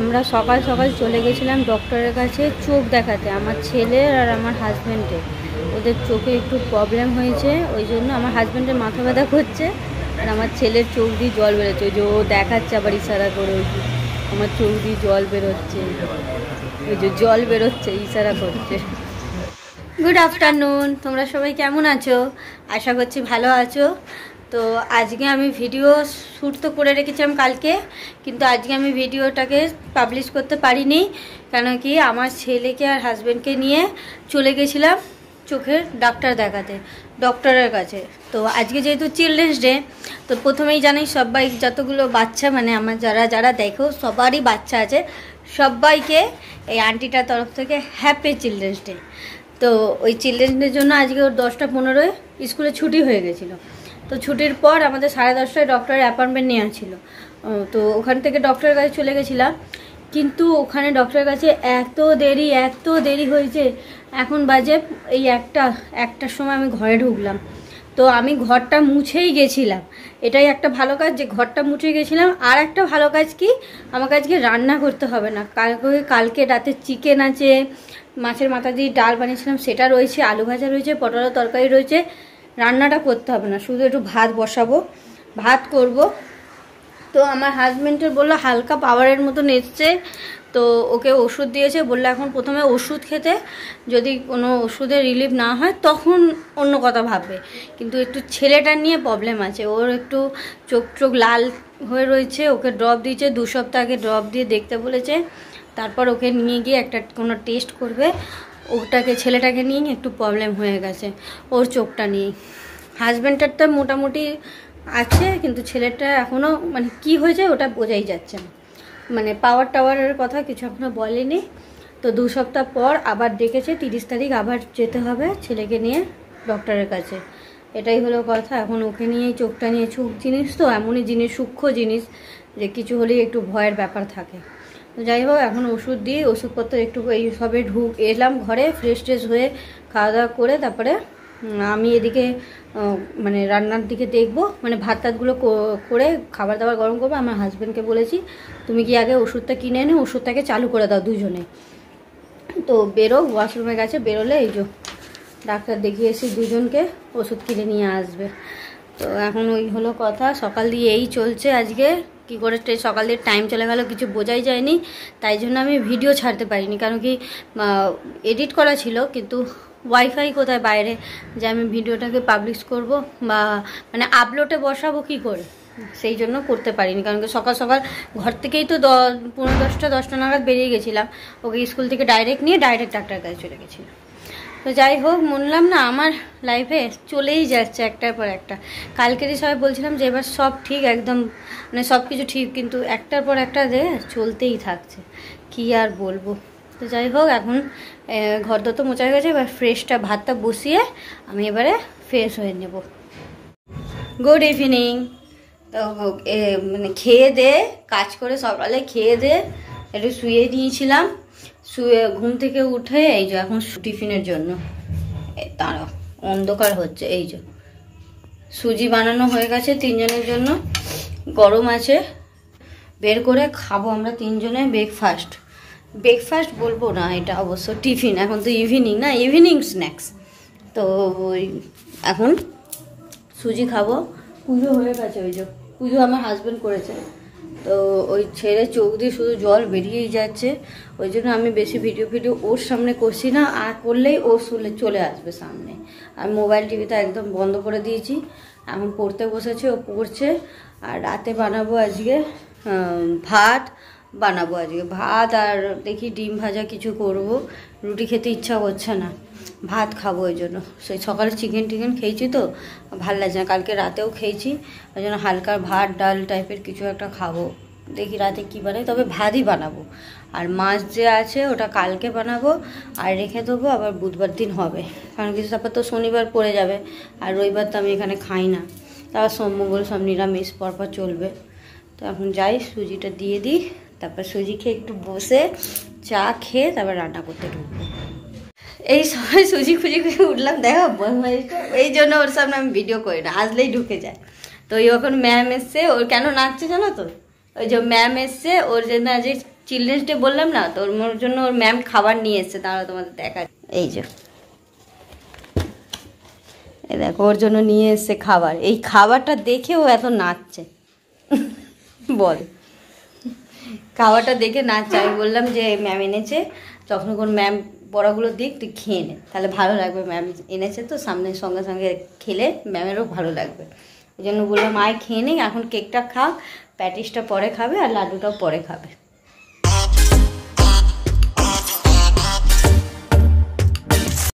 আমরা সকাল সকাল চলে গেছিলাম ডক্টরের কাছে চোখ দেখাতে, আমার ছেলের আর আমার হাজব্যান্ডের। ওদের চোখে একটু প্রবলেম হয়েছে, ওই জন্য আমার হাজব্যান্ডের মাথা ব্যথা করছে আর আমার ছেলের চোখ দিয়ে জল বেরোচ্ছে। ওই যে ও দেখাচ্ছে আবার ইশারা করে, ওই যে আমার চোখ দিয়ে জল বেরোচ্ছে, ওই যে জল বেরোচ্ছে ইশারা করছে। গুড আফটারনুন, তোমরা সবাই কেমন আছো? আশা করছি ভালো আছো। তো আজকে আমি ভিডিও শ্যুট তো করে রেখেছিলাম কালকে, কিন্তু আজকে আমি ভিডিওটাকে পাবলিশ করতে পারিনি, কেন কি আমার ছেলেকে আর হাজব্যান্ডকে নিয়ে চলে গেছিলাম চোখের ডাক্তার দেখাতে ডক্টরের কাছে। তো আজকে যেহেতু চিলড্রেন্স ডে, তো প্রথমেই জানি সবাই যতগুলো বাচ্চা মানে আমার যারা যারা দেখো সবারই বাচ্চা আছে, সবাইকে এই আন্টিটার তরফ থেকে হ্যাপি চিলড্রেন্স ডে। তো ওই চিলড্রেন্স ডের জন্য আজকে ওর 10টা 15 স্কুলে ছুটি হয়ে গেছিলো। তো ছুটির পর আমাদের 10:30টায় ডক্টরের অ্যাপয়েন্টমেন্ট নেওয়া ছিল। তো ওখান থেকে ডক্টরের কাছে চলে গেছিলাম, কিন্তু ওখানে ডক্টরের কাছে এত দেরি হয়েছে। এখন বাজে এই একটার সময় আমি ঘরে ঢুকলাম। তো আমি ঘরটা মুছেই গেছিলাম, এটাই একটা ভালো কাজ যে ঘরটা মুছে গেছিলাম। আর একটা ভালো কাজ কি, আমাকে আজকে রান্না করতে হবে না। কালকে রাতে চিকেন আছে, মাছের মাথা দিয়ে ডাল বানিয়েছিলাম সেটা রয়েছে, আলু ভাজা রয়েছে, পটলের তরকারি রয়েছে। রান্নাটা করতে হবে না, শুধু একটু ভাত বসাবো, ভাত করব। তো আমার হাজব্যান্ডের বললো হালকা পাওয়ারের মতন এসছে, তো ওকে ওষুধ দিয়েছে, বললো এখন প্রথমে ওষুধ খেতে, যদি কোনো ওষুধের রিলিফ না হয় তখন অন্য কথা ভাববে। কিন্তু একটু ছেলেটার নিয়ে প্রবলেম আছে, ওর একটু চোখ লাল হয়ে রয়েছে, ওকে ড্রপ দিয়েছে, 2 সপ্তাহ আগে ড্রপ দিয়ে দেখতে বলেছে। তারপর ওকে নিয়ে গিয়ে একটা কোনো টেস্ট করবে। ছেলেটাকে নিয়ে একটু প্রবলেম হয়ে গেছে ওর চোখটা নিয়ে। হাজব্যান্ডটারটা মোটামুটি আছে, কিন্তু ছেলেটা এখনও মানে কি হয়েছে ওটা বোঝাই যাচ্ছে না, মানে টাওয়ারের কথা কিছু এখনও বলেনি। তো 2 সপ্তাহ পর আবার ডেকেছে, 30 তারিখ আবার যেতে হবে ছেলেকে নিয়ে ডক্টরের কাছে। এটাই হলো কথা। এখন ওকে নিয়েই চোখটা নিয়ে, চোখ জিনিস তো এমনই জিনিস, সূক্ষ্ম জিনিস, যে কিছু হলেই একটু ভয়ের ব্যাপার থাকে। যাই হোক, এখন ওষুধ দিই, ওষুধপত্র একটু এই সবে এলাম ঘরে, ফ্রেশ হয়ে খাওয়া দাওয়া করে তারপরে আমি এদিকে মানে রান্নার দিকে দেখবো, মানে ভাত টাতগুলো করে খাবার দাবার গরম করবো। আমার হাজব্যান্ডকে বলেছি তুমি কি আগে ওষুধটা কিনে এনে ওষুধটাকে চালু করে দাও দুজনে। তো ওয়াশরুমে গেছে, বেরোলে এই যে ডাক্তার দেখিয়ে এসে দুজনকে ওষুধ কিনে নিয়ে আসবে। তো এখন ওই হলো কথা। সকাল দিয়ে এই চলছে আজকে, কি করে সকাল দিয়ে টাইম চলে গেল কিছু বোঝাই যায়নি, তাই জন্য আমি ভিডিও ছাড়তে পারিনি। কারণ কি এডিট করা ছিল, কিন্তু ওয়াইফাই কোথায় বাইরে যে আমি ভিডিওটাকে পাবলিশ করব বা মানে আপলোডে বসাবো কি করে, সেই জন্য করতে পারিনি। কারণ কি সকাল সকাল ঘর থেকেই তো 10:45 নাগাদ বেরিয়ে গেছিলাম, ওকে স্কুল থেকে ডাইরেক্ট ডাক্তারের কাছে চলে গেছিলাম। তো যাই হোক, বললাম না আমার লাইফে চলেই যাচ্ছে একটার পর একটা। কালকেরই সবাই বলছিলাম যে এবার সব ঠিক, একদম মানে সব কিছু ঠিক, কিন্তু একটার পর একটা চলতেই থাকছে, কি আর বলবো। তো যাই হোক, এখন ঘর তো মোছা হয়ে গেছে, এবার ভাতটা বসিয়ে আমি এবারে ফ্রেশ হয়ে নেব। Good evening. তো মানে খেয়ে কাজ করে সকালে খেয়ে একটু শুয়ে নিয়েছিলাম, ঘুম থেকে উঠে এই যে এখন টিফিনের জন্য তারা অন্ধকার হচ্ছে, এই যে সুজি বানানো হয়ে গেছে 3 জনের জন্য, গরম আছে, বের করে খাবো আমরা 3 জনে। ব্রেকফাস্ট বলবো না, এটা অবশ্য টিফিন, এখন তো ইভিনিং না, ইভিনিং স্ন্যাক্স। তো ওই এখন সুজি খাবো। পুজো হয়ে গেছে, ওই যে পুজো আমার হাজব্যান্ড করেছে। তো ওই ছেড়ে চোখ দিয়ে শুধু জল বেরিয়েই যাচ্ছে, ওই জন্য আমি বেশি ভিডিও ওর সামনে করছি না, আর করলেই ও চলে আসবে সামনে। আমি মোবাইল টিভিটা একদম বন্ধ করে দিয়েছি। এখন পড়তে বসেছে, ও পড়ছে। আর রাতে বানাবো আজকে ভাত আর দেখি ডিম ভাজা কিছু করব। রুটি খেতে ইচ্ছা করছে না, ভাত খাবো। ওই জন্য সেই সকালে চিকেন খেয়েছি, তো ভাল লাগছে না, কালকে রাতেও খেয়েছি, ওই জন্য হালকা ভাত ডাল টাইপের কিছু একটা খাবো। দেখি রাতে কী বানাই, তবে ভাতই বানাবো। আর মাছ যে আছে ওটা কালকে বানাবো আর রেখে দেবো, আবার বুধবার দিন হবে। কারণ কিছু তারপর তো শনিবার পড়ে যাবে, আর রবিবার তো আমি এখানে খাই না, তারপর সোম মঙ্গল সব নিরামিষ পরপর চলবে। তো এখন যাই, সুজিটা দিয়ে দিই, তারপর সুজি খেয়ে একটু বসে চা খেয়ে তারপর রান্না করতে ঢুকবো। এই সময় সুজি খুঁজে উঠলাম, দেখো এই জন্য ওর সামনে আমি ভিডিও করি না, আসলেই ঢুকে যায়। তো এখন ম্যাম এসছে, ওর কেন নাচছে জানো তো, ওই যে ম্যাম এসছে, ওর জন্য আজ চিলড্রেন্স ডে বললাম না, তো ওর জন্য ওর ম্যাম খাবার নিয়ে এসছে, তারা তোমাদের দেখা। এই যে এই দেখো ওর জন্য নিয়ে এসছে খাবার, এই খাবারটা দেখে ও এত নাচছে বল, খাবারটা দেখে নাচছে। আমি বললাম যে ম্যাম এনেছে, তখন কোন ম্যাম বড়াগুলো দিক, তুই খেয়ে নে, তাহলে ভালো লাগবে, ম্যাম এনেছে তো সামনে, সঙ্গে সঙ্গে খেলে ম্যামেরও ভালো লাগবে। ওই জন্য বললাম আয় খেয়ে নে, এখন কেকটা খা, প্যাটিসটা পরে খাবে আর লাড্ডুটাও পরে খাবে।